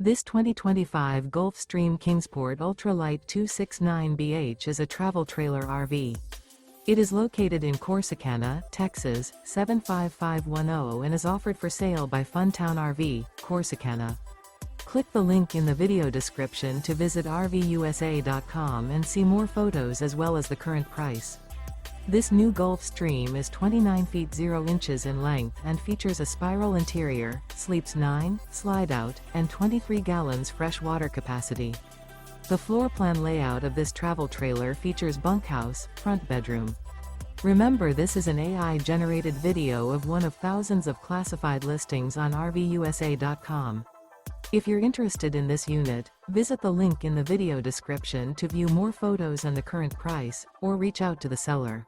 This 2025 Gulfstream Kingsport Ultralight 269BH is a travel trailer RV. It is located in Corsicana, Texas, 75510 and is offered for sale by Funtown RV, Corsicana. Click the link in the video description to visit RVUSA.com and see more photos as well as the current price. This new Gulfstream is 29 feet 0 inches in length and features a spiral interior, sleeps 9, Slideout, and 23 gallons fresh water capacity. The floor plan layout of this travel trailer features bunkhouse, front bedroom. Remember, this is an AI-generated video of one of thousands of classified listings on RVUSA.com. If you're interested in this unit, visit the link in the video description to view more photos and the current price, or reach out to the seller.